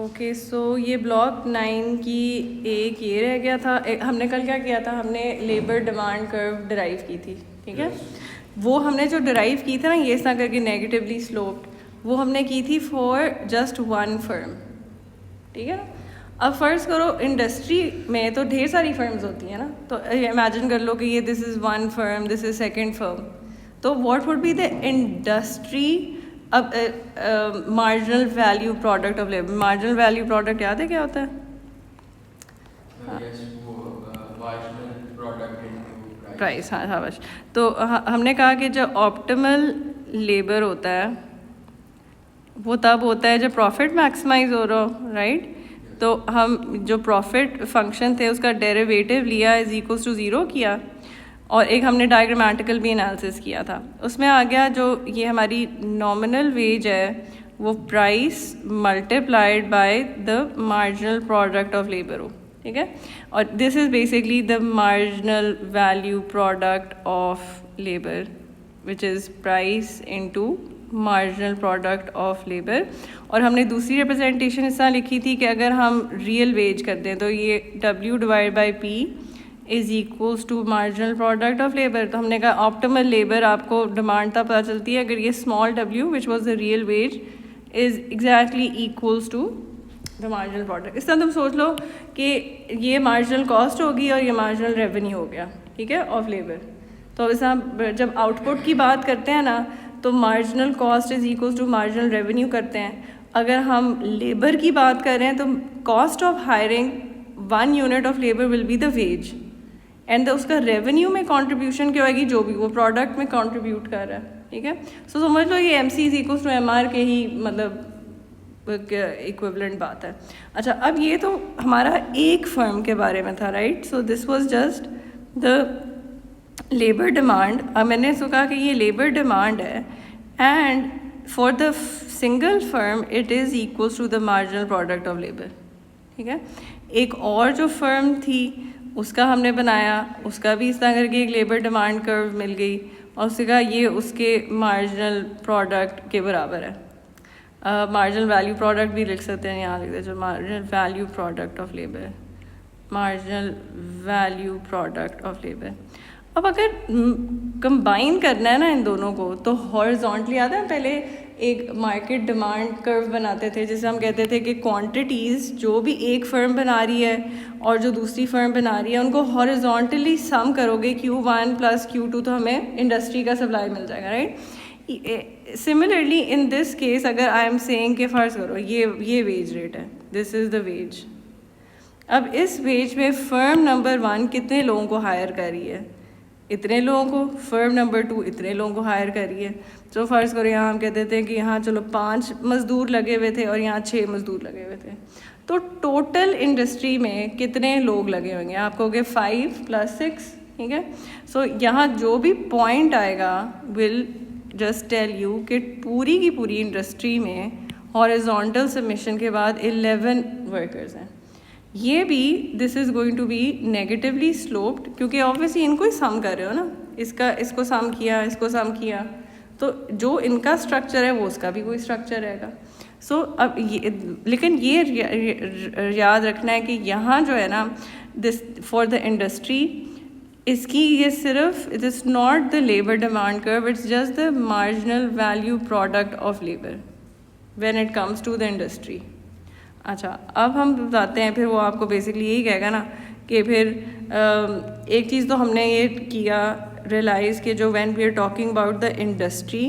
Okay so ये block 9 की एक ये रह गया था। हमने कल क्या किया था, हमने लेबर डिमांड कर्व डिराइव की थी, ठीक है। वो हमने जो डिराइव की थी ना, ये इस तरह करके नेगेटिवली स्लोप्ड, वो हमने की थी फॉर जस्ट वन फर्म, ठीक है ना। अब फ़र्ज़ करो इंडस्ट्री में तो ढेर सारी फर्म्स होती हैं ना, तो इमेजिन कर लो कि ये this is one firm, this is second firm, तो what would be the industry अब marginal value product of labour. Marginal value product याद है क्या होता है? प्राइस, हाँ शाबाश। तो हमने कहा कि जो ऑप्टिमल लेबर होता है वो तब होता है जब प्रॉफिट मैक्सिमाइज हो रहा हो, राइट। तो हम जो प्रॉफिट फंक्शन थे उसका डेरिवेटिव लिया, इज इक्वल्स टू ज़ीरो किया, और एक हमने डायग्रामेटिकल भी एनालिसिस किया था। उसमें आ गया जो ये हमारी नॉमिनल वेज है वो price multiplied by the marginal product of labour हो, ठीक है। और this is basically the marginal value product of labour which is price into marginal product of labour. और हमने दूसरी रिप्रेजेंटेशन इस तरह लिखी थी कि अगर हम रियल वेज कर दें तो ये W divide by P is equals to marginal product of labour. तो हमने कहा ऑप्टिमल लेबर आपको डिमांड तब पता चलती है अगर ये small w which was the real wage is exactly equals to the marginal product. इस तरह तुम सोच लो कि ये मार्जिनल कॉस्ट होगी और ये मार्जिनल रेवेन्यू हो गया, ठीक है, ऑफ लेबर। तो इस तरह जब आउटपुट की बात करते हैं ना तो marginal cost is equals to marginal revenue करते हैं। अगर हम लेबर की बात कर रहे हैं तो cost of hiring one unit of labour will be the ways, and उसका रेवेन्यू में कंट्रीब्यूशन क्या होगी, जो भी वो प्रोडक्ट में कंट्रीब्यूट कर रहा है, ठीक है। सो समझ लो ये MC is equals to MR के ही मतलब इक्विवेलेंट बात है। अच्छा, अब ये तो हमारा एक फर्म के बारे में था, right. So this was just the labour demand. अब मैंने इसको कहा कि ये लेबर डिमांड है and for the single firm it is equals to the marginal product of labour, ठीक है। एक और जो फर्म थी उसका हमने बनाया, उसका भी इस तरह करके एक लेबर डिमांड कर्व मिल गई और उसने कहा ये उसके मार्जिनल प्रोडक्ट के बराबर है। मार्जिनल वैल्यू प्रोडक्ट भी लिख सकते हैं, यहाँ लिख दें जो marginal value product of labour, marginal value product of labour. अब अगर कंबाइन करना है ना इन दोनों को तो हॉरिजॉन्टली आता है, पहले एक मार्केट डिमांड कर्व बनाते थे जिसे हम कहते थे कि क्वांटिटीज़ जो भी एक फर्म बना रही है और जो दूसरी फर्म बना रही है उनको हॉरिजॉन्टली सम करोगे Q1 प्लस Q2 तो हमें इंडस्ट्री का सप्लाई मिल जाएगा, right. Similarly in this case अगर आई एम सेइंग कि फ़र्ज़ करो ये वेज रेट है, दिस इज़ द वेज। अब इस वेज में फर्म नंबर 1 कितने लोगों को हायर कर रही है, इतने लोगों को। फर्म नंबर 2 इतने लोगों को हायर कर रही है। तो फ़र्ज़ करो यहाँ हम कहते थे कि यहाँ चलो 5 मज़दूर लगे हुए थे और यहाँ 6 मज़दूर लगे हुए थे, तो टोटल इंडस्ट्री में कितने लोग लगे होंगे, आप कहोगे 5 + 6, ठीक है। सो यहाँ जो भी पॉइंट आएगा विल जस्ट टेल यू कि पूरी की पूरी इंडस्ट्री में हॉरिजॉन्टल सबमिशन के बाद 11 वर्कर्स हैं। ये भी this is going to be negatively sloped क्योंकि ऑब्वियसली इनको ही सम कर रहे हो ना, इसको सम किया, इसको सम किया, तो जो इनका स्ट्रक्चर है वो उसका भी कोई स्ट्रक्चर रहेगा। सो अब ये, लेकिन ये याद रखना है कि यहाँ जो है ना दिस फॉर द इंडस्ट्री इसकी ये सिर्फ it is not the labour demand curve, it's just the marginal value product of labour when it comes to the industry. अच्छा, अब हम बताते हैं, फिर वो आपको बेसिकली यही कहेगा ना कि फिर एक चीज़ तो हमने ये किया रियलाइज़ कि जो when we are talking about the industry,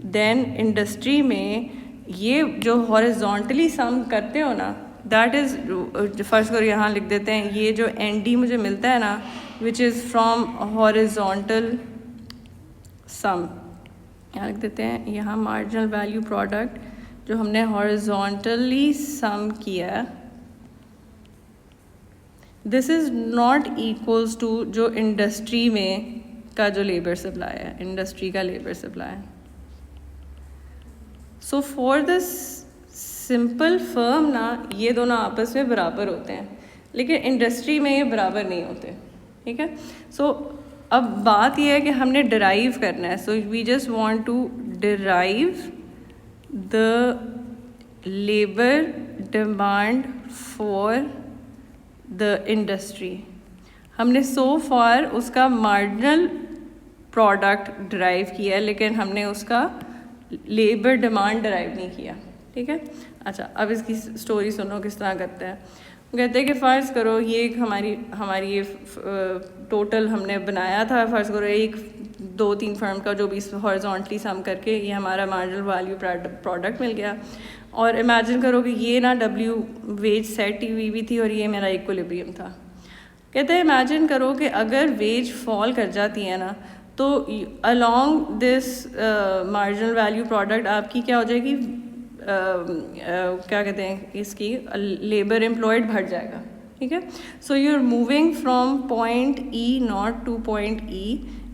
then industry में ये जो हॉरिजॉन्टली सम करते हो ना, दैट इज़ फर्स्ट करो यहाँ लिख देते हैं ये जो ND मुझे मिलता है ना विच इज़ फ्रॉम हॉरिजॉन्टल सम, यहाँ लिख देते हैं यहाँ मार्जिनल वैल्यू प्रोडक्ट जो हमने हॉरिजॉन्टली सम किया, this is not equals to जो इंडस्ट्री में का जो लेबर सप्लाई है, इंडस्ट्री का labour supply. So for this simple firm ना ये दोनों आपस में बराबर होते हैं, लेकिन इंडस्ट्री में ये बराबर नहीं होते, ठीक है। सो अब बात ये है कि हमने डिराइव करना है, so we just want to derive the labour demand for the industry. हमने सो फार उसका मार्जिनल प्रोडक्ट ड्राइव किया, लेकिन हमने उसका लेबर डिमांड ड्राइव नहीं किया। ठीक है, अच्छा अब इसकी स्टोरी सुनो किस तरह करते हैं। कहते हैं कि फ़र्ज़ करो ये एक हमारी ये टोटल हमने बनाया था, फ़र्ज़ करो एक 2-3 फर्म का जो भी हॉरिजॉन्टली सम करके ये हमारा मार्जिनल वैल्यू प्रोडक्ट मिल गया। और इमेजिन करो कि ये ना डब्ल्यू वेज सेट हुई भी थी और ये मेरा इक्विलिब्रियम था। कहते हैं इमेजिन करो कि अगर वेज फॉल कर जाती है ना, तो along this marginal value product आपकी क्या हो जाएगी, क्या कहते हैं इसकी, लेबर एम्प्लॉयड बढ़ जाएगा। ठीक है, so you are moving from point E naught to point E,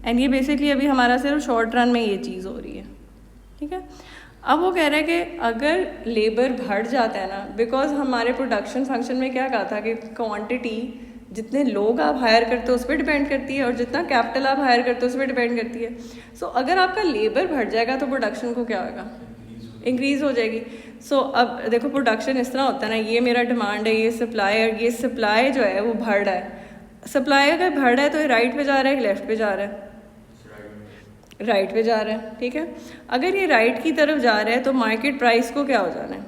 and ये बेसिकली अभी हमारा सिर्फ शॉर्ट रन में ये चीज़ हो रही है। ठीक है, अब वो कह रहे हैं कि अगर लेबर बढ़ जाता है ना, बिकॉज हमारे प्रोडक्शन फंक्शन में क्या कहा था कि क्वांटिटी जितने लोग आप हायर करते हो उस पर डिपेंड करती है और जितना कैपिटल आप हायर करते हो उस पर डिपेंड करती है। सो अगर आपका लेबर बढ़ जाएगा तो प्रोडक्शन को क्या होगा, इंक्रीज़ हो जाएगी। सो अब देखो प्रोडक्शन इस तरह होता है ना, ये मेरा डिमांड है, ये सप्लाई, और ये सप्लाई जो है वो बढ़ रहा है। सप्लाई अगर बढ़ रहा है तो ये राइट पे जा रहा है कि लेफ्ट पे जा रहा है, राइट पे जा रहा है। ठीक है, अगर ये राइट की तरफ जा रहा है तो मार्केट प्राइस को क्या हो जाना है,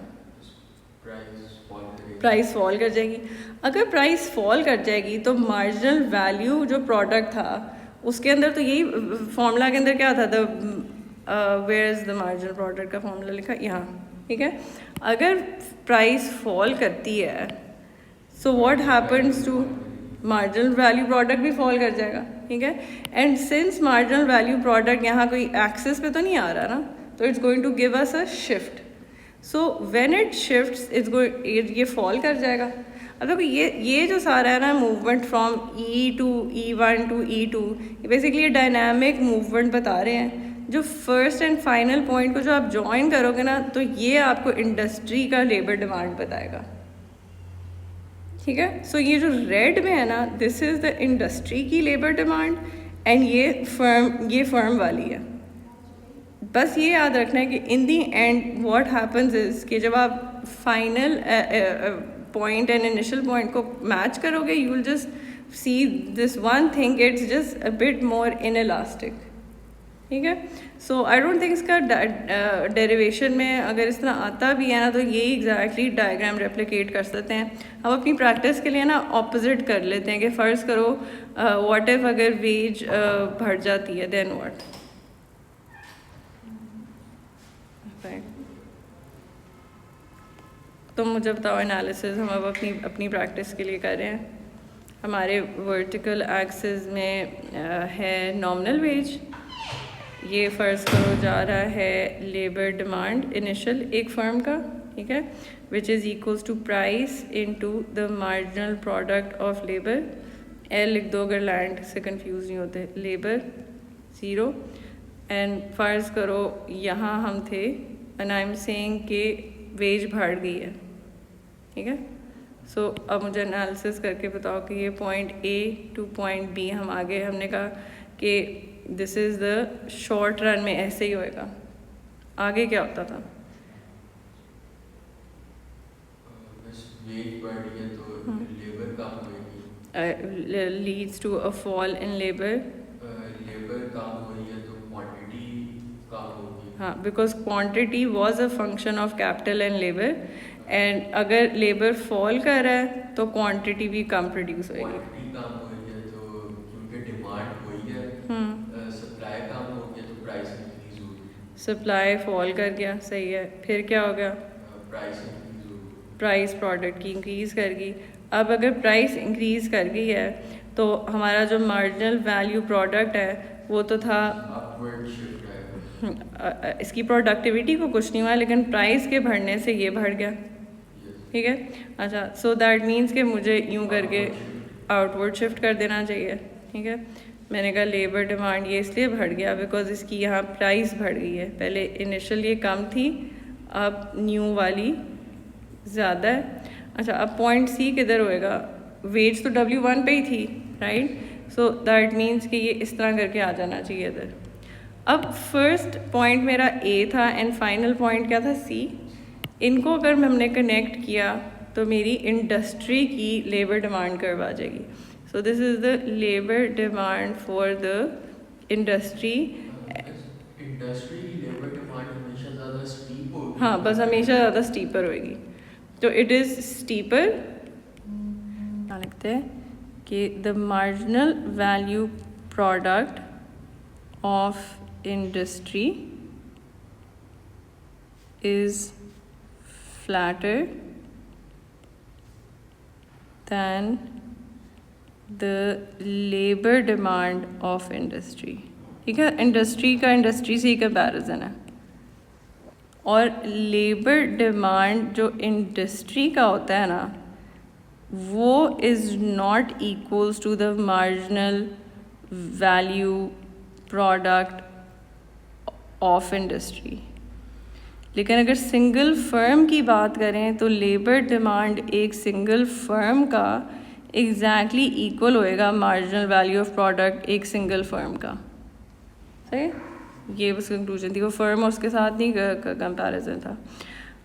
प्राइस फॉल कर जाएगी। अगर प्राइस फॉल कर जाएगी तो मार्जिनल वैल्यू जो प्रोडक्ट था उसके अंदर, तो यही फॉर्मूला के अंदर क्या था, where is the marginal product का फॉर्मूला लिखा यहाँ। ठीक है, अगर प्राइस फॉल करती है so what happens to marginal value product भी फॉल कर जाएगा। ठीक है, and since marginal value product यहाँ कोई एक्सेस पे तो नहीं आ रहा ना, तो it's going to give us a shift. So when it shifts it's going, ये फॉल कर जाएगा। अब देखो ये जो सारा है ना movement from E to E1 to E2, ये बेसिकली डायनामिक मूवमेंट बता रहे हैं। जो फर्स्ट एंड फाइनल पॉइंट को जो आप ज्वाइन करोगे ना, तो ये आपको इंडस्ट्री का लेबर डिमांड बताएगा। ठीक है, सो ये जो रेड में है ना, दिस इज़ द इंडस्ट्री की लेबर डिमांड, एंड ये फर्म वाली है। बस ये याद रखना है कि इन दी एंड व्हाट हैपन्स इज़ कि जब आप final point and initial point को मैच करोगे, you will just see this one thing, it's just a bit more inelastic. ठीक है, सो आई डोंट थिंक इसका डेरिवेशन में अगर इस तरह आता भी है ना, तो ये एग्जैक्टली डायग्राम रेप्लिकेट कर सकते हैं। हम अपनी प्रैक्टिस के लिए ना ऑपोजिट कर लेते हैं कि फ़र्ज़ करो व्हाट इफ़ अगर वेज बढ़ जाती है, देन व्हाट। तो मुझे बताओ एनालिसिस हम अब अपनी प्रैक्टिस के लिए कर रहे हैं। हमारे वर्टिकल एक्सिस में है नॉमिनल वेज, ये फ़र्ज़ करो जा रहा है लेबर डिमांड इनिशियल एक फर्म का। ठीक है, which is equals to price into the marginal product of labour. L लिख दो अगर लैंड से कंफ्यूज नहीं होते, लेबर 0। एंड फ़र्ज़ करो यहाँ हम थे एंड आई एम सेइंग कि वेज बढ़ गई है। ठीक है, सो अब मुझे एनालिसिस करके बताओ कि ये point A to point B हम आगे, हमने कहा कि this is the short run में ऐसे ही होएगा। आगे क्या होता था, leads to a fall in labour कम हो रही है तो क्वांटिटी कम होगी। हाँ, because quantity was a function of capital and labour, and अगर लेबर फॉल कर रहा है तो क्वांटिटी भी कम प्रोड्यूस होएगी। क्वांटिटी कम हो रही है तो क्योंकि डिमांड हुई है, सप्लाई कम हो गया तो प्राइस इंक्रीज होगी। सप्लाई फॉल कर गया, सही है, फिर क्या हो गया, प्राइस इंक्रीज होगी, प्राइस प्रोडक्ट की इंक्रीज कर गई। अब अगर प्राइस इंक्रीज कर गई है तो हमारा जो मार्जिनल वैल्यू प्रोडक्ट है वो तो था अपवर्ड शिफ्ट, इसकी प्रोडक्टिविटी को कुछ नहीं हुआ, लेकिन प्राइस के बढ़ने से ये बढ़ गया। ठीक है, अच्छा, सो दैट मीन्स कि मुझे यूँ करके आउटवर्ड शिफ्ट कर देना चाहिए। ठीक है, मैंने कहा लेबर डिमांड ये इसलिए बढ़ गया बिकॉज इसकी यहाँ प्राइस बढ़ गई है। पहले इनिशियल ये कम थी, अब न्यू वाली ज़्यादा है। अच्छा, अब पॉइंट C किधर होएगा, वेज तो W1 पे ही थी, राइट, सो दैट मीन्स कि ये इस तरह करके आ जाना चाहिए इधर। अब फर्स्ट पॉइंट मेरा A था एंड फाइनल पॉइंट क्या था, C। इनको अगर हमने कनेक्ट किया तो मेरी इंडस्ट्री की लेबर डिमांड कर्व आ जाएगी. सो this is the labour demand for the industry. Industry की लेबर डिमांड हमेशा ज़्यादा स्टीप होगी. हाँ, बस हमेशा ज़्यादा स्टीपर होएगी. तो इट इज़ स्टीपर. क्या लिखते हैं कि the marginal value product of industry is flatter than the labor demand of industry. ठीक है, इंडस्ट्री का इंडस्ट्री से ही कंपैरिजन है. और लेबर डिमांड जो इंडस्ट्री का होता है ना, वो is not equals to the marginal value product of industry. लेकिन अगर सिंगल फर्म की बात करें तो लेबर डिमांड एक सिंगल फर्म का एग्जैक्टली इक्वल होएगा मार्जिनल वैल्यू ऑफ प्रोडक्ट एक सिंगल फर्म का. सही, ये बस कंक्लूजन थी. वो फर्म और उसके साथ नहीं कंपैरिजन था.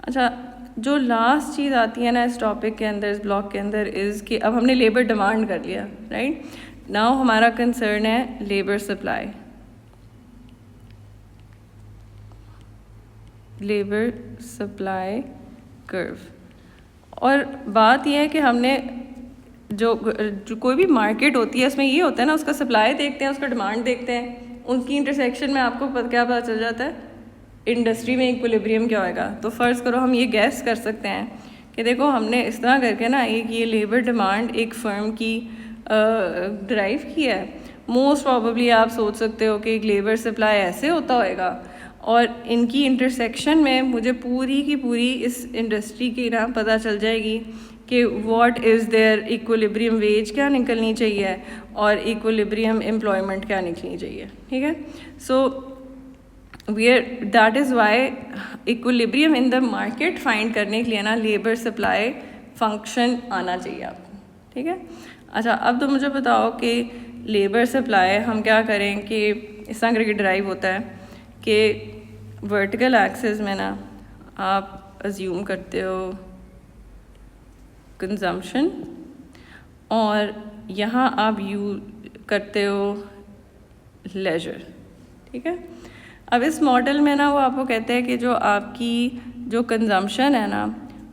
अच्छा, जो लास्ट चीज़ आती है ना इस टॉपिक के अंदर, इस ब्लॉक के अंदर, इज़ कि अब हमने लेबर डिमांड कर लिया, राइट. नाउ हमारा कंसर्न है labour supply. Labour supply curve. और बात यह है कि हमने जो कोई भी मार्केट होती है उसमें ये होता है ना, उसका सप्लाई देखते हैं, उसका डिमांड देखते हैं, उनकी इंटरसेक्शन में आपको क्या पता चल जाता है इंडस्ट्री में इक्विलिब्रियम क्या होएगा. तो फ़र्ज़ करो हम ये गैस कर सकते हैं कि देखो हमने इस तरह करके ना एक ये लेबर डिमांड एक फ़र्म की ड्राइव की है. मोस्ट प्रॉबेबली आप सोच सकते हो कि एक लेबर सप्लाई ऐसे होता होएगा और इनकी इंटरसेक्शन में मुझे पूरी की पूरी इस इंडस्ट्री की ना पता चल जाएगी कि what is their equilibrium wage क्या निकलनी चाहिए और इक्विलिब्रियम एम्प्लॉयमेंट क्या निकलनी चाहिए. ठीक है. So that is Y equilibrium in the market find करने के लिए ना लेबर सप्लाई फंक्शन आना चाहिए आपको. ठीक है. अच्छा, अब तो मुझे बताओ कि लेबर सप्लाई हम क्या करें कि इस तरह करके ड्राइव होता है कि वर्टिकल एक्सिस में ना आप अज्यूम करते हो कंजम्पशन और यहाँ आप करते हो लेजर. ठीक है. अब इस मॉडल में ना वो आपको कहते हैं कि जो आपकी जो कंजम्पशन है ना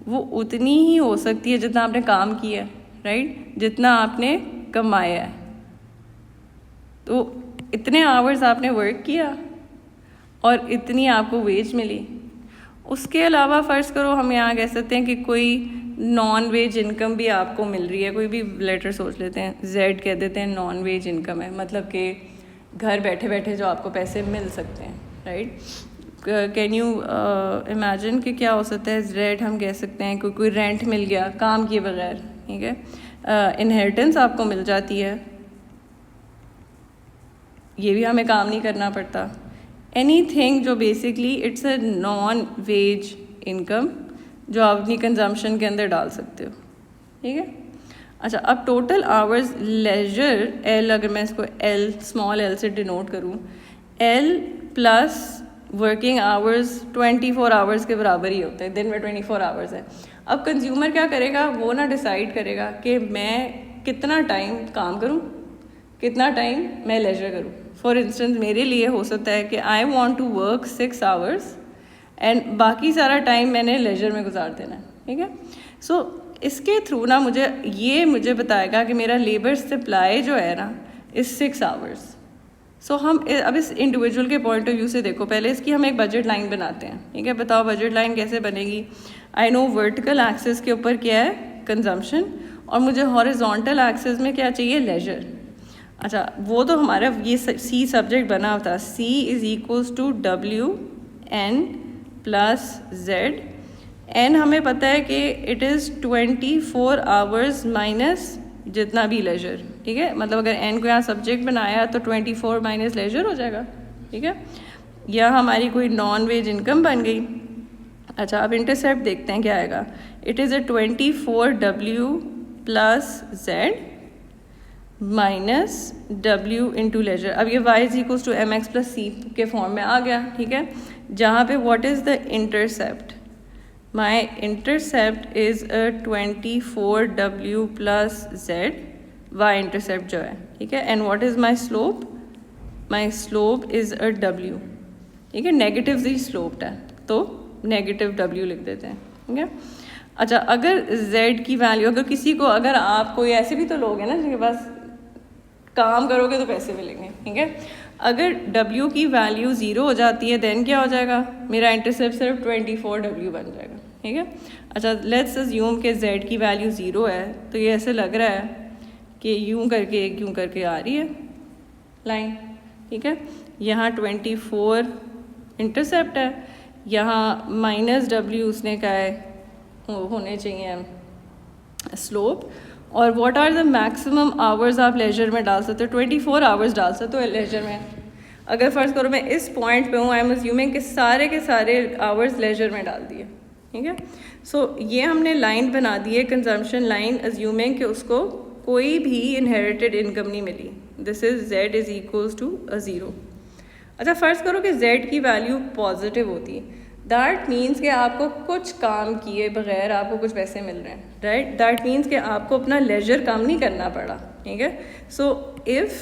वो उतनी ही हो सकती है जितना आपने काम किया है, राइट, जितना आपने कमाया है. तो इतने आवर्स आपने वर्क किया और इतनी आपको वेज मिली. उसके अलावा फ़र्ज़ करो हम यहाँ कह सकते हैं कि कोई नॉन वेज इनकम भी आपको मिल रही है. कोई भी लेटर सोच लेते हैं, जेड कह देते हैं नॉन वेज इनकम है, मतलब कि घर बैठे बैठे जो आपको पैसे मिल सकते हैं, राइट. कैन यू इमेजिन कि क्या हो सकता है. जेड हम कह सकते हैं कोई रेंट मिल गया काम किए बगैर. ठीक है. इनहेरिटेंस आपको मिल जाती है, ये भी हमें काम नहीं करना पड़ता. एनीथिंग जो basically it's a non wage income जो आप अपनी कंजम्पशन के अंदर डाल सकते हो. ठीक है. अच्छा, अब टोटल आवर्स लेजर एल, अगर मैं इसको एल स्मॉल एल से डिनोट करूँ, L plus working hours 24 hours के बराबर ही होते हैं. दिन में 24 आवर्स है. अब कंज्यूमर क्या करेगा, वो ना डिसाइड करेगा कि मैं कितना टाइम काम करूँ, कितना टाइम मैं लेजर करूँ. फॉर इंस्टेंस मेरे लिए हो सकता है कि I want to work 6 hours and बाकी सारा टाइम मैंने लेजर में गुजार देना है. ठीक है. सो इसके थ्रू ना मुझे बताएगा कि मेरा लेबर सप्लाई जो है ना इस 6 आवर्स. सो हम अब इस इंडिविजुअल के पॉइंट ऑफ व्यू से देखो, पहले इसकी हम एक बजट लाइन बनाते हैं. ठीक है. बताओ बजट लाइन कैसे बनेगी. आई नो वर्टिकल एक्सिस के ऊपर क्या है कंजम्पशन और मुझे हॉरिजॉन्टल एक्सिस में क्या चाहिए लेजर. अच्छा, वो तो हमारा ये सी सब्जेक्ट बना होता है. C is equals to W N plus Z. N हमें पता है कि इट इज़ 24 आवर्स माइनस जितना भी लेजर. ठीक है. मतलब अगर एन को यहाँ सब्जेक्ट बनाया तो 24 माइनस लेजर हो जाएगा. ठीक है. या हमारी कोई नॉन वेज इनकम बन गई. अच्छा, अब इंटरसेप्ट देखते हैं क्या आएगा. It is a 24 W plus Z minus W into ledger. अब ये Y is equals to M X plus C के फॉर्म में आ गया. ठीक है. जहाँ पे what is the intercept, my intercept is a 24w plus z, y intercept जो है, ठीक है, and what is my slope? My slope is a w, ठीक है, नेगेटिव ही स्लोप्ड है तो नेगेटिव w लिख देते हैं, ठीक है। अच्छा, अगर z की वैल्यू, अगर किसी को, अगर आप कोई ऐसे भी तो लोग हैं ना जिनके पास काम करोगे तो पैसे मिलेंगे, ठीक है, अगर w की वैल्यू 0 हो जाती है देन क्या हो जाएगा, मेरा इंटरसेप्ट सिर्फ 24w बन जाएगा, ठीक है। अच्छा, लेट्स अज्यूम कि z की वैल्यू 0 है, तो ये ऐसे लग रहा है कि यूं करके आ रही है लाइन, ठीक है। यहाँ 24 इंटरसेप्ट है, यहाँ -w उसने कहा है होने चाहिए स्लोप, और what are the maximum hours आप लेजर में डाल सकते हो, 24 आवर्स डाल सकते हो लेजर में। अगर फ़र्ज़ करो मैं इस पॉइंट पे हूँ, आई एम अज्यूमिंग कि सारे के सारे आवर्स लेजर में डाल दिए, ठीक है। सो ये हमने लाइन बना दी है कंजम्पशन लाइन, अज्यूमिंग कि उसको कोई भी इनहेरिटेड इनकम नहीं मिली। This is z is equals to 0। अच्छा, फ़र्ज़ करो कि z की वैल्यू पॉजिटिव होती, दैट मीन्स कि आपको कुछ काम किए बगैर आपको कुछ पैसे मिल रहे हैं, राइट। दैट मीन्स कि आपको अपना लेजर कम नहीं करना पड़ा, ठीक है। So if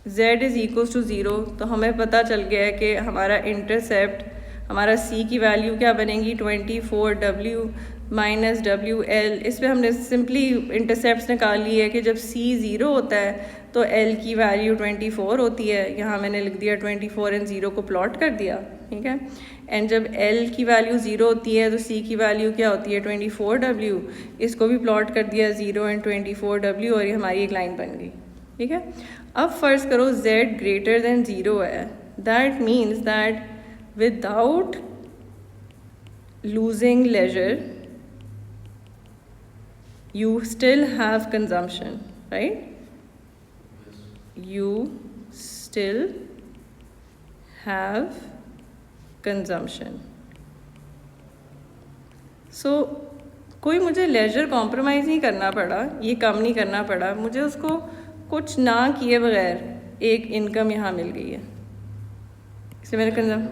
z is equals to 0 तो हमें पता चल गया है कि हमारा इंटरसेप्ट, हमारा c की वैल्यू क्या बनेगी, 24w माइनस WL। इस पर हमने सिंपली इंटरसेप्ट्स निकाल ली है कि जब c 0 होता है तो L की वैल्यू 24 होती है। यहाँ मैंने लिख दिया 24 एंड 0 को प्लॉट कर दिया, ठीक है। एंड जब L की वैल्यू 0 होती है तो c की वैल्यू क्या होती है, 24w। इसको भी प्लॉट कर दिया 0 एंड 24w, और ये हमारी एक लाइन बन गई, ठीक है। अब फ़र्ज़ करो z ग्रेटर देन 0 है, that means that without losing leisure you still have consumption, right? You still have consumption. So कोई मुझे लेजर कॉम्प्रोमाइज़ नहीं करना पड़ा, ये कम नहीं करना पड़ा, मुझे उसको कुछ ना किए बगैर एक इनकम यहाँ मिल गई है, इसलिए मैंने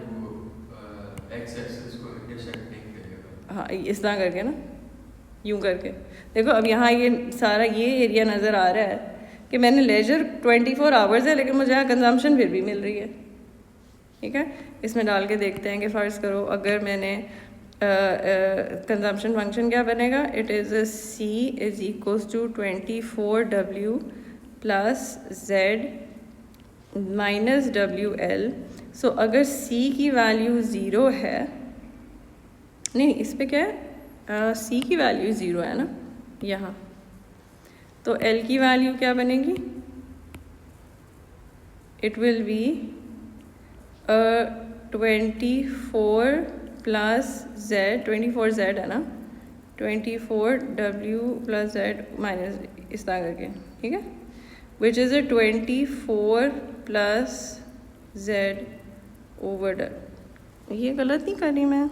हाँ इस तरह करके ना, यूँ करके देखो। अब यहाँ ये सारा ये एरिया नज़र आ रहा है कि मैंने लेजर 24 आवर्स है, लेकिन मुझे यहाँ कंजम्पशन फिर भी मिल रही है, ठीक है। इसमें डाल के देखते हैं कि फ़र्ज़ करो अगर मैंने कंजम्पशन फंक्शन क्या बनेगा, it is a c is equals to 24w plus z minus WL। So अगर c की वैल्यू 0 है, नहीं इस पे क्या है, c की वैल्यू 0 है ना यहाँ, तो L की वैल्यू क्या बनेगी, it will be 24 plus z, 24z है ना, 24w प्लस z माइनस इस तरह करके, ठीक है, which is 24 plus z over. ये गलत नहीं कर रही मैं,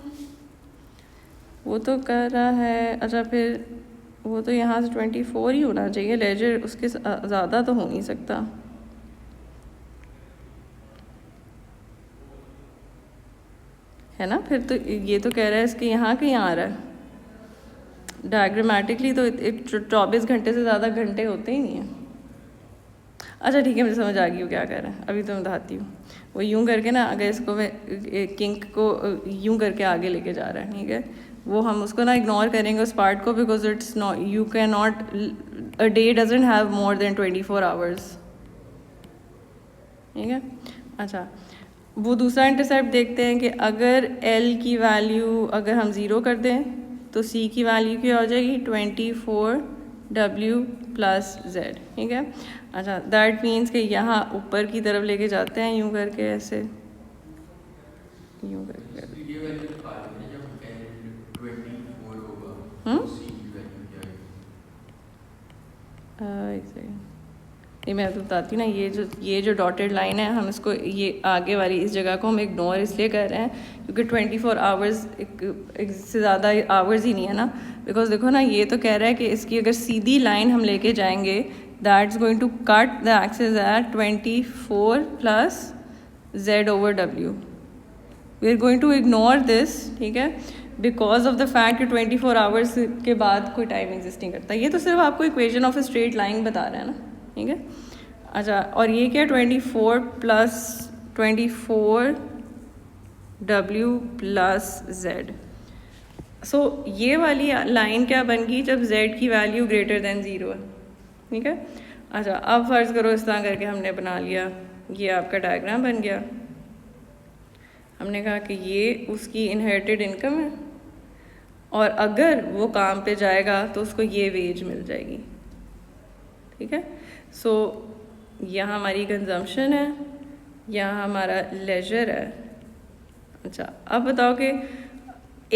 वो तो कर रहा है। अच्छा, फिर वो तो यहाँ से 24 ही होना चाहिए, लेजर उसके ज़्यादा तो हो नहीं सकता, है ना। फिर तो ये तो कह रहा है इसके यहाँ कहीं आ रहा है, डायग्रामेटिकली तो 24 घंटे से ज़्यादा घंटे होते ही नहीं हैं। अच्छा ठीक है, मुझे समझ आ गई वो क्या कह रहा है, अभी तो मैं बताती हूँ। वो यूँ करके ना, अगर इसको किंक को यूँ करके आगे लेके जा रहा है, ठीक है, वो हम उसको ना इग्नोर करेंगे उस पार्ट को, because it's not, you can not, a day doesn't have more than 24 hours, ठीक है। अच्छा, वो दूसरा इंटरसेप्ट देखते हैं कि अगर L की वैल्यू अगर हम 0 कर दें तो C की वैल्यू क्या हो जाएगी, 24w प्लस z, ठीक है। अच्छा, दैट मीन्स कि यहाँ ऊपर की तरफ लेके जाते हैं यूँ करके, ऐसे यूँ करके। नहीं मैं तो बताती ना, ये जो डॉटेड लाइन है, हम इसको ये आगे वाली इस जगह को हम इग्नोर इसलिए कर रहे हैं क्योंकि 24 आवर्स एक से ज़्यादा आवर्स ही नहीं है ना। बिकॉज देखो ना, ये तो कह रहा है कि इसकी अगर सीधी लाइन हम लेके जाएंगे, that's going to cut the axis at 24 plus z over w। We are going to ignore this, ठीक है, बिकॉज ऑफ द फैक्ट कि 24 आवर्स के बाद कोई टाइम एग्जिस्ट नहीं करता। ये तो सिर्फ आपको equation of a straight line बता रहा है ना, ठीक है। अच्छा, और ये क्या 24 प्लस 24 W प्लस Z। सो ये वाली लाइन क्या बन गई जब Z की वैल्यू ग्रेटर देन 0 है, ठीक है। अच्छा, अब फ़र्ज़ करो इस तरह करके हमने बना लिया, ये आपका डायग्राम बन गया। हमने कहा कि ये उसकी इनहेरिटेड इनकम है और अगर वो काम पे जाएगा तो उसको ये वेज मिल जाएगी, ठीक है। सो यहाँ हमारी कंजम्पशन है, यहाँ हमारा लेजर है। अच्छा, अब बताओ कि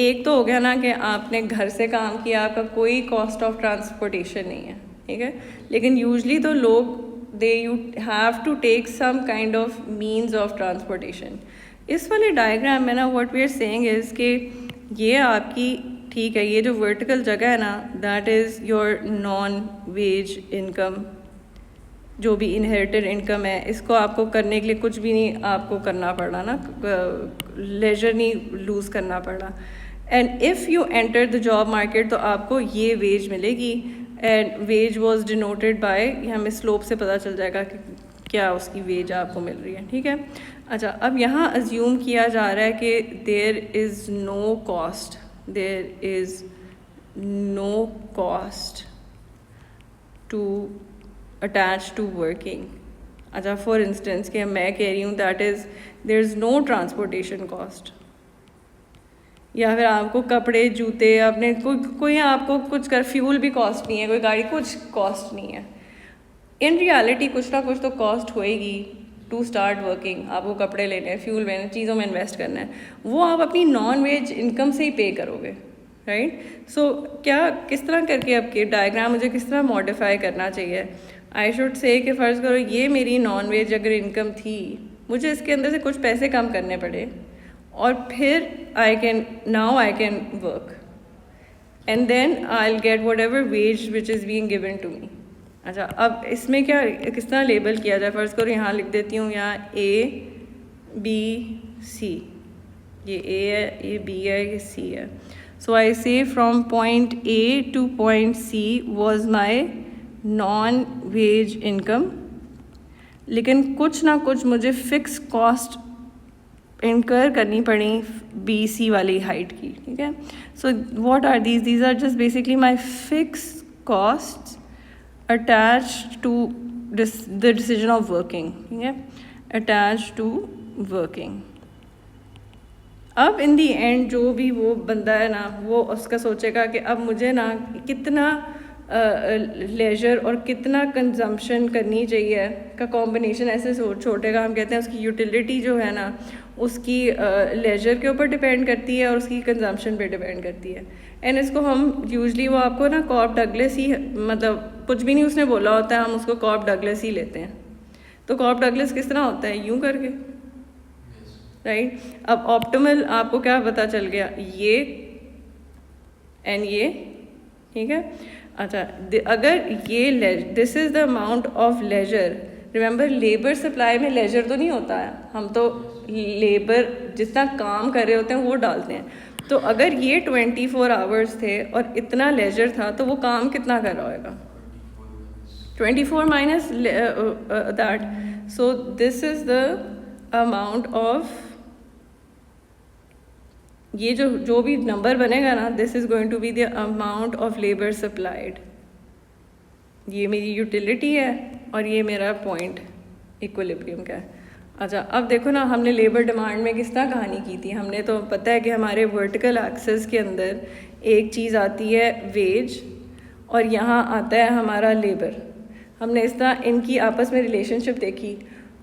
एक तो हो गया ना कि आपने घर से काम किया, आपका कोई कॉस्ट ऑफ ट्रांसपोर्टेशन नहीं है, ठीक है। लेकिन यूजली तो लोग you have to take some kind of means of transportation. इस वाले डायग्राम में ना what we are saying is कि ये आपकी, ठीक है, ये जो वर्टिकल जगह है ना that is your non wage income, जो भी इनहेरिटेड इनकम है। इसको आपको करने के लिए कुछ भी नहीं आपको करना पड़ रहा ना, लेजर नहीं लूज़ करना पड़ रहा। And if you enter the job market तो आपको ये वेज मिलेगी, and wage was denoted by, हमें स्लोप से पता चल जाएगा कि क्या उसकी वेज आपको मिल रही है, ठीक है। अच्छा, अब यहाँ अज्यूम किया जा रहा है कि there is no cost, there is no cost to attach to working. अच्छा, फॉर इंस्टेंस कि मैं कह रही हूँ that is there is no transportation cost, या फिर आपको कपड़े जूते आपने कोई आपको कुछ कर, फ्यूल भी कॉस्ट नहीं है, कोई गाड़ी कुछ कॉस्ट नहीं है। इन रियलिटी कुछ ना कुछ तो कॉस्ट होएगी टू स्टार्ट वर्किंग। आपको कपड़े लेने हैं, फ्यूल लेने, चीज़ों में इन्वेस्ट करना है, वो आप अपनी नॉन वेज इनकम से ही पे करोगे, राइट। सो क्या किस तरह करके आपके डायग्राम मुझे किस तरह मॉडिफाई करना चाहिए। आई शुड से कि फ़र्ज़ करो ये मेरी नॉन वेज अगर इनकम थी, मुझे इसके अंदर से कुछ पैसे कम करने पड़े और फिर I can work and then I will get whatever wage which is being given to me. अच्छा, अब इसमें क्या किस तरह लेबल किया जाए। फ़र्ज़ करो यहाँ लिख देती हूँ, यहाँ ABC, ये A है, ये B है, ये C है। So I say from point A to point C was my non wage income, लेकिन कुछ ना कुछ मुझे फ़िक्स कॉस्ट इनकर करनी पड़ी BC वाली हाइट की, ठीक है। So what are these are just basically my fix cost attached to the decision of working, ठीक है, attached to working। अब इन दी एंड जो भी वो बंदा है ना, वो उसका सोचेगा कि अब मुझे ना कितना लेजर और कितना कंजम्पशन करनी चाहिए का कॉम्बिनेशन ऐसे छोड़ेगा। हम कहते हैं उसकी यूटिलिटी जो है ना उसकी लेजर के ऊपर डिपेंड करती है और उसकी कंजम्पशन पे डिपेंड करती है। एंड इसको हम यूजली वो आपको ना कॉर्प डगलस ही, मतलब कुछ भी नहीं उसने बोला होता है, हम उसको कॉर्प डगलस ही लेते हैं। तो कॉर्प डगलस किस तरह होता है, यूं करके, राइट। अब ऑप्टिमल आपको क्या पता चल गया, ये एंड ये, ठीक है। अच्छा, अगर ये this is the amount of leisure, remember labour supply में लेजर तो नहीं होता है, हम तो लेबर जितना काम कर रहे होते हैं वो डालते हैं। तो अगर ये 24 आवर्स थे और इतना लेजर था तो वो काम कितना कर रहा होगा, 24 minus that. So this is the amount of, ये जो भी नंबर बनेगा ना, this is going to be the amount of labour supplied. ये मेरी यूटिलिटी है और ये मेरा पॉइंट इक्विलिब्रियम का है। अच्छा, अब देखो ना हमने लेबर डिमांड में किस तरह कहानी की थी। हमने तो पता है कि हमारे वर्टिकल एक्सेस के अंदर एक चीज़ आती है वेज और यहाँ आता है हमारा लेबर। हमने इस तरह इनकी आपस में रिलेशनशिप देखी।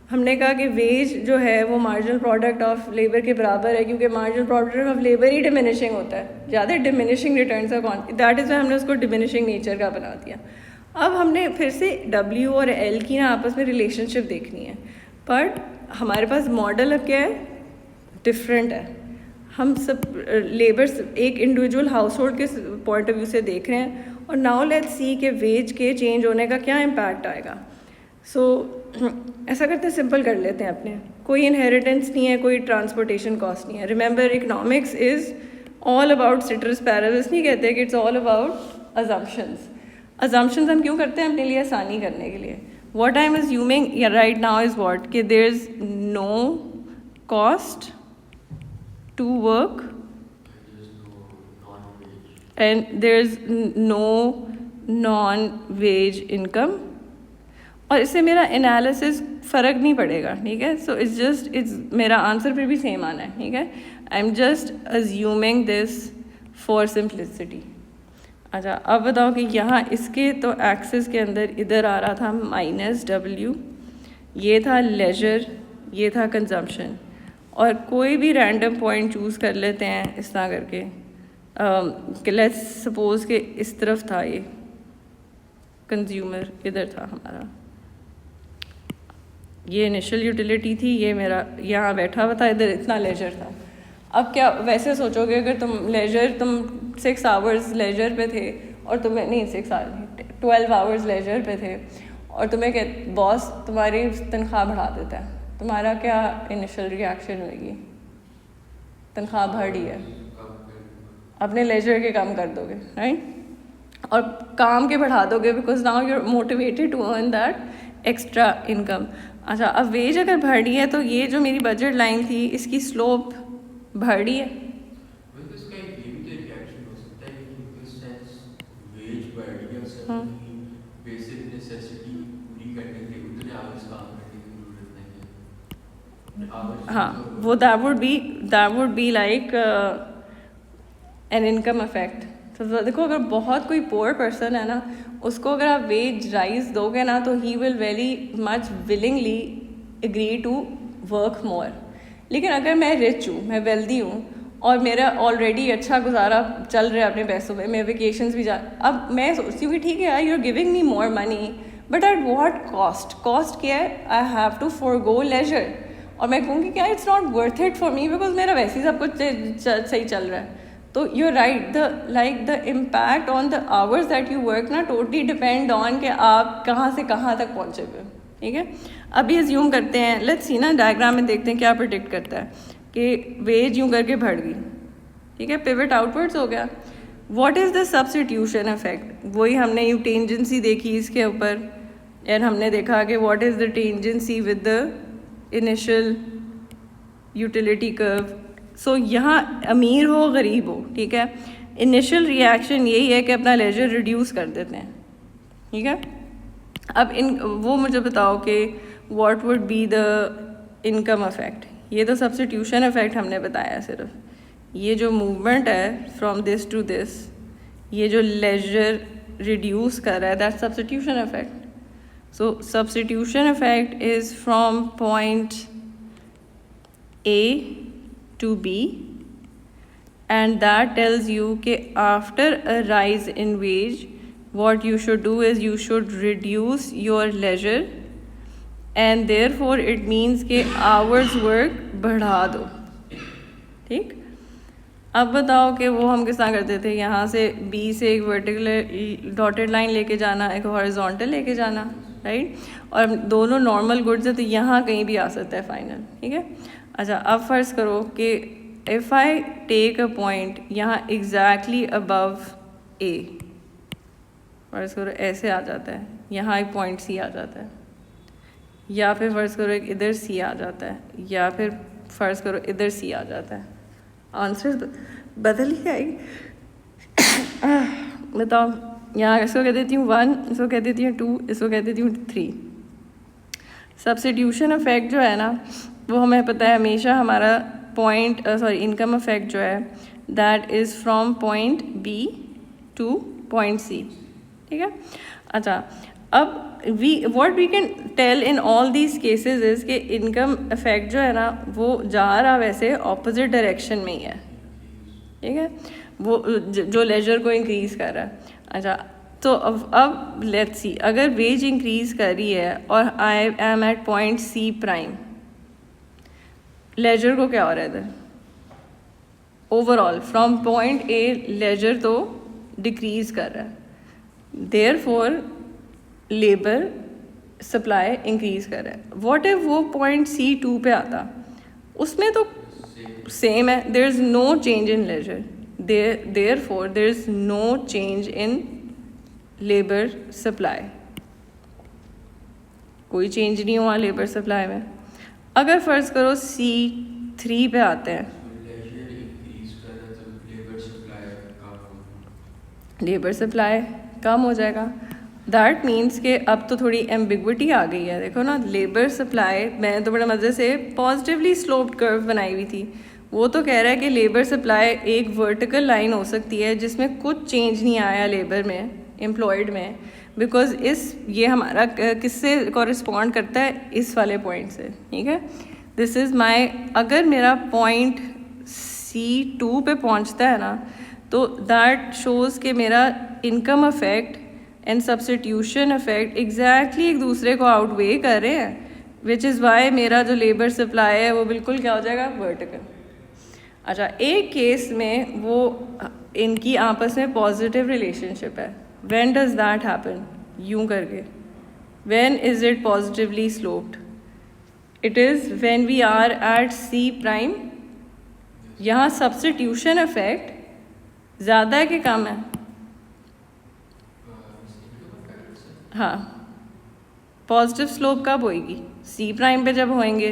हमने कहा कि वेज जो है वो मार्जिनल प्रोडक्ट ऑफ लेबर के बराबर है, क्योंकि marginal product of labour he diminishing होता है, ज़्यादा डिमिनिशिंग रिटर्न का कौन, दैट इज़ हमने उसको डिमिनिशिंग नेचर का बना दिया। अब हमने फिर से W और L की ना आपस में रिलेशनशिप देखनी है, बट हमारे पास मॉडल अब क्या है, डिफरेंट है। हम सब लेबर एक इंडिविजुअल हाउस होल्ड के पॉइंट ऑफ व्यू से देख रहे हैं और नाउ लेट्स सी के वेज के चेंज होने का क्या इम्पैक्ट आएगा। सो ऐसा करते हैं, सिंपल कर लेते हैं अपने, कोई इनहेरिटेंस नहीं है, कोई ट्रांसपोर्टेशन कॉस्ट नहीं है। Remember economics is all about ceteris paribus नहीं कहते कि it's all about assumptions. Assumptions हम क्यों करते हैं? अपने लिए आसानी करने के लिए। What I am assuming right now is what कि there is no cost to work and there's no non-wage income, और इससे मेरा एनालिसिस फ़र्क नहीं पड़ेगा, ठीक है। सो इट्स मेरा आंसर फिर भी सेम आना है, ठीक है। I am just assuming this for simplicity. अच्छा, अब बताओ कि यहाँ इसके तो एक्सिस के अंदर इधर आ रहा था -W, ये था लेजर, ये था कंजम्पशन, और कोई भी रैंडम पॉइंट चूज़ कर लेते हैं इस तरह करके कि लेट्स सपोज कि इस तरफ था ये कंज्यूमर, इधर था हमारा, ये इनिशियल यूटिलिटी थी, ये मेरा यहाँ बैठा हुआ था, इधर इतना लेजर था। अब क्या वैसे सोचोगे अगर तुम 6 आवर्स लेजर पे थे और तुम्हें नहीं 12 आवर्स लेजर पे थे और तुम्हें बॉस तुम्हारी तनख्वाह बढ़ा देता है, तुम्हारा क्या इनिशियल रिएक्शन होगी? तनख्वाह बढ़ी है, अपने लेजर के काम कर दोगे, राइट, और काम के बढ़ा दोगे because now you are motivated to earn that extra income. अच्छा, अब वेज अगर बढ़ रही है तो ये जो मेरी बजट लाइन थी इसकी स्लोप बढ़ रही है। हाँ, वो that would be like an income effect. तो देखो अगर बहुत कोई पुअर पर्सन है ना, उसको अगर आप वेज राइज दोगे ना तो he will very much willingly agree to work more. लेकिन अगर मैं रिच हूँ, मैं वेल्दी हूँ और मेरा ऑलरेडी अच्छा गुजारा चल रहा है अपने पैसों में, मैं वेकेशंस भी अब मैं सोचती हूँ कि ठीक है यार, you are giving me more money but at what cost? Cost क्या है? I have to forgo leisure. और मैं कहूँगी क्या it's not worth it for me because मेरा वैसे ही सब कुछ सही चल रहा है। तो you are right, the impact on the hours that you work ना टोटली डिपेंड ऑन कि आप कहाँ से कहाँ तक पहुँचे हुए, ठीक है। अभी अज्यूम करते हैं, लेट्स सी ना डायग्राम में देखते हैं क्या प्रेडिक्ट करता है कि वेज यूँ करके बढ़ गई, ठीक है, पिवट आउटवर्ड्स हो गया। What is the substitution effect? वही हमने यू टेंजेंसी देखी इसके ऊपर, एंड हमने देखा कि what is the tangency with the initial utility curve. So यहाँ अमीर हो गरीब हो, ठीक है, इनिशियल रिएक्शन यही है कि अपना लेजर रिड्यूस कर देते हैं, ठीक है। अब वो मुझे बताओ कि what would be the income effect? ये तो सब्स्टिट्यूशन इफेक्ट हमने बताया सिर्फ, ये जो मूवमेंट है फ्रॉम दिस टू दिस, ये जो लेजर रिड्यूस कर रहा है, that substitution effect. So substitution effect is from point A to B, and that tells you कि after a rise in wage what you should do is you should reduce your leisure, and therefore it means कि hours work बढ़ा दो, ठीक। अब बताओ कि वो हम किस तरह करते थे, यहाँ से B से एक वर्टिकल डॉटेड लाइन लेके जाना, एक हॉरिजॉन्टल लेके जाना, राइट, और दोनों नॉर्मल गुड्स है तो यहाँ कहीं भी आ सकता है फाइनल, ठीक है। अच्छा, अब फ़र्ज़ करो कि if I take a point यहाँ एग्जैक्टली अबव A, फ़र्ज़ करो ऐसे आ जाता है, यहाँ एक पॉइंट C आ जाता है, या फिर फ़र्ज़ करो एक इधर C आ जाता है, या फिर फ़र्ज़ करो इधर C आ जाता है। आंसर बदल ही आएगी। बताओ, यहाँ इसको कह देती हूँ 1, इसको कह देती हूँ 2, इसको कह देती हूँ 3। सब्स्टिट्यूशन इफेक्ट जो है ना, वो हमें पता है हमेशा हमारा पॉइंट इनकम इफेक्ट जो है that is from point B to point C, ठीक है। अच्छा, अब what we can tell in all these cases is कि इनकम इफेक्ट जो है ना वो जा रहा वैसे ऑपोजिट डायरेक्शन में ही है, ठीक है, वो जो लेजर को इंक्रीज़ कर रहा है। अच्छा, तो अब लेट्स सी, अगर वेज इंक्रीज़ कर रही है और I am at point C prime, leisure को क्या हो रहा है इधर? Overall from point A leisure तो डिक्रीज़ कर रहा है, देयरफॉर लेबर सप्लाई इंक्रीज़ कर रहा है। व्हाट इफ वो पॉइंट C2 पे आता, उसमें तो सेम है, there is no change in leisure, therefore there is no change in labor supply. कोई चेंज नहीं हुआ लेबर सप्लाई में. अगर फ़र्ज़ करो C3 पे आते हैं, लेबर सप्लाई कम हो जाएगा. दैट मीन्स कि अब तो थोड़ी एम्बिग्विटी आ गई है. देखो ना, लेबर सप्लाई, मैंने तो बड़े मज़े से पॉजिटिवली स्लोप्ड कर्व बनाई हुई थी. वो तो कह रहा है कि लेबर सप्लाई एक वर्टिकल लाइन हो सकती है जिसमें कुछ चेंज नहीं आया लेबर में, एम्प्लॉयड में, बिकॉज ये हमारा किससे कॉरेस्पॉन्ड करता है, इस वाले पॉइंट से. ठीक है, दिस इज़ माई, अगर मेरा पॉइंट C2 पे पहुंचता है ना, तो दैट शोज़ कि मेरा income affect and substitution affect exactly एक दूसरे को आउटवे कर रहे हैं, विच इज़ वाई मेरा जो लेबर सप्लाई है वो बिल्कुल क्या हो जाएगा, वर्टिकल. अच्छा, एक केस में वो इनकी आपस में पॉजिटिव रिलेशनशिप है. When does that happen? यूं करके, when is it positively sloped? It is when we are at C'. यहाँ सब्स्टिट्यूशन अफेक्ट ज़्यादा है कि कम है? हाँ, पॉजिटिव स्लोप कब होएगी? C' पे जब होएंगे,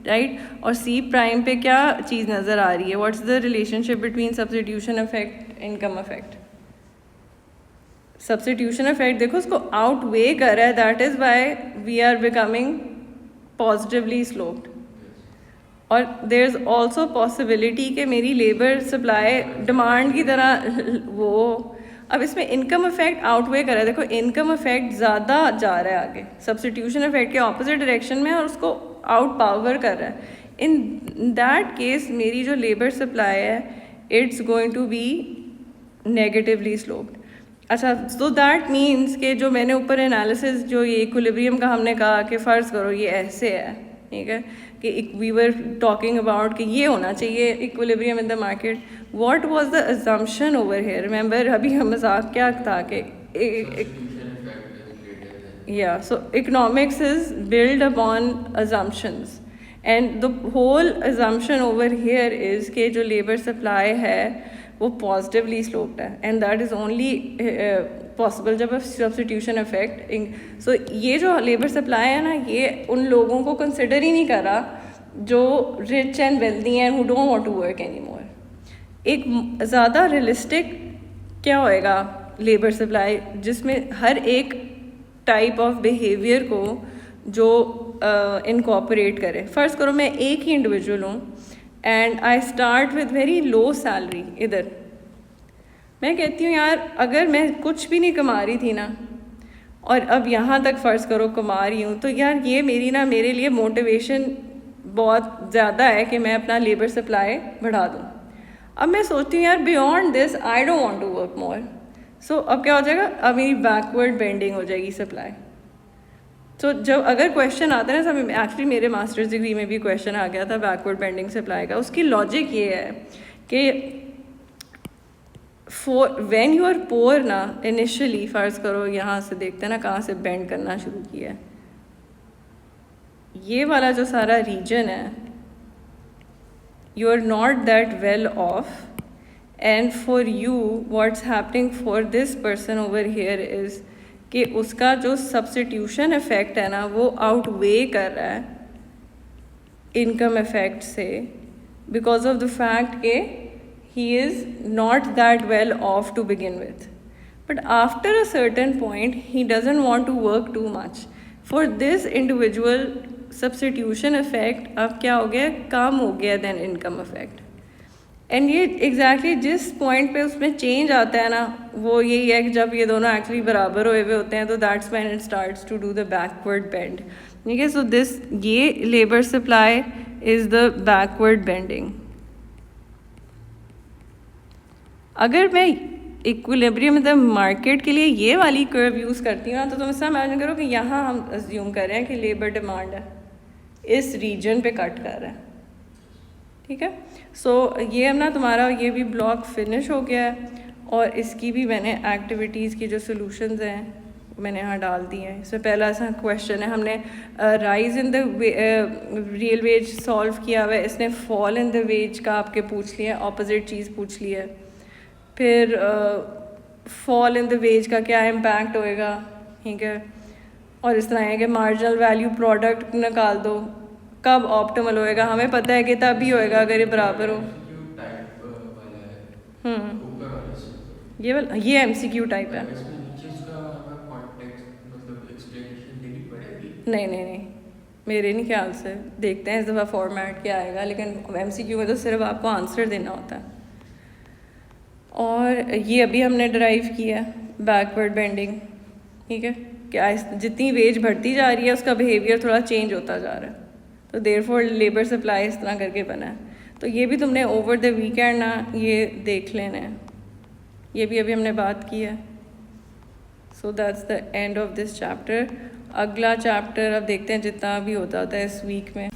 राइट. और C' पे क्या चीज़ नज़र आ रही है? What's the relationship between substitution effect, income effect? Substitution effect देखो उसको आउटवे कर रहा है. That is why we are becoming positively sloped. और देयर इज़ ऑल्सो पॉसिबिलिटी कि मेरी लेबर सप्लाई डिमांड की तरह वो, अब इसमें इनकम अफेक्ट आउटवे कर रहा है. देखो, इनकम अफेक्ट ज़्यादा जा रहा है आगे, सब्स्टिट्यूशन अफेक्ट के ऑपोजिट डायरेक्शन में, और उसको आउट पावर कर रहा है. इन दैट केस मेरी जो लेबर सप्लाई है, it's going to be negatively sloped. अच्छा, सो दैट मीन्स कि जो मैंने ऊपर एनालिसिस, जो ये इक्विलिब्रियम का हमने कहा कि फ़र्ज़ करो ये ऐसे है, ठीक है, कि वी वर टॉकिंग अबाउट कि ये होना चाहिए equilibrium in the market. What was the assumption over here? Remember, अभी हम मजाक क्या था कि yeah, so economics is built upon assumptions, and the whole assumption over here is कि जो labor supply है वो positively sloped है, and that is only possible जब substitution effect. So ये जो labor supply है ना, ये उन लोगों को consider ही नहीं करा जो rich and wealthy हैं, who don't want to work anymore. एक ज़्यादा realistic क्या होएगा लेबर सप्लाई, जिसमें हर एक टाइप ऑफ बिहेवियर को जो इनकॉपरेट करे. फ़र्ज़ करो मैं एक ही इंडिविजुअल हूँ and I start with very low salary. इधर मैं कहती हूँ यार, अगर मैं कुछ भी नहीं कमा रही थी ना, और अब यहाँ तक फ़र्ज़ करो कमा रही हूँ, तो यार ये मेरे लिए मोटिवेशन बहुत ज़्यादा है कि मैं अपना लेबर सप्लाई बढ़ा दूँ. अब मैं सोचती हूँ यार, beyond this I don't want to work more. So अब क्या हो जाएगा, अब मेरी बैकवर्ड बेंडिंग हो जाएगी सप्लाई. तो जब अगर क्वेश्चन आता है ना, सब एक्चुअली मेरे मास्टर्स डिग्री में भी क्वेश्चन आ गया था बैकवर्ड बेंडिंग सप्लाई का. उसकी लॉजिक ये है कि व्हेन यू आर पोअर ना, इनिशियली फ़र्ज़ करो यहाँ से देखते हैं ना कहाँ से बेंड करना शुरू किया है. ये वाला जो सारा रीजन है, you are not that well off, and for you what's happening for this person over here is कि उसका जो सब्स्टिट्यूशन इफेक्ट है ना, वो आउटवे कर रहा है इनकम इफेक्ट से, बिकॉज ऑफ द फैक्ट कि he is not that well off to begin with. But after a certain point he doesn't want to work too much. For this individual substitution effect अब क्या हो गया, कम हो गया then income effect. And ये exactly जिस point पे उसमें चेंज आता है ना, वो यही है कि जब ये दोनों एक्चुअली बराबर हुए हुए होते हैं, तो that's when it starts to do the backward bend. ठीक है, सो दिस ये labour supply is the backward bending. अगर मैं इक्विलिब्रियम द मार्केट के लिए ये वाली कर्व यूज़ करती हूँ ना, तो तुम इससे इमेजिन करो कि यहाँ हम अज्यूम कर रहे हैं कि लेबर डिमांड है, इस रीजन पे कट कर रहा है. ठीक है, सो ये हम ना, तुम्हारा ये भी ब्लॉक फिनिश हो गया है, और इसकी भी मैंने एक्टिविटीज़ की जो सोल्यूशंस हैं मैंने यहाँ डाल दी हैं. इसमें पहला सा क्वेश्चन है, हमने rise in the real veg solve किया हुआ है. इसने फॉल इन द वेज का आपके पूछ लिया है, ऑपोजिट चीज़ पूछ ली है. फिर फॉल इन द वेज का क्या इम्पैक्ट होएगा, ठीक है। और इस तरह है कि मार्जिनल वैल्यू प्रोडक्ट निकाल दो, कब ऑप्टिमल होएगा, हमें पता है कि तभी होएगा अगर ये बराबर हो। टाइप वाला है ऊपर वाले से, ये MCQ टाइप है। इसमें नीचे इसका हमें कॉन्टेक्स्ट मतलब एक्सप्लेनेशन देनी पड़ेगी। नहीं, मेरे नहीं ख्याल से, देखते हैं इस दफ़ा फॉर्मेट क्या आएगा, लेकिन MCQ में तो सिर्फ आपको आंसर देना होता है। और ये अभी हमने ड्राइव किया है बैकवर्ड बेंडिंग, ठीक है, क्या जितनी वेज बढ़ती जा रही है उसका बिहेवियर थोड़ा चेंज होता जा रहा है, तो देयरफॉर लेबर सप्लाई इस तरह करके बना है। तो ये भी तुमने ओवर द वीकेंड ना ये देख लेना है, ये भी अभी हमने बात की है। So that's the end of this chapter. अगला चैप्टर अब देखते हैं जितना भी होता है इस वीक में।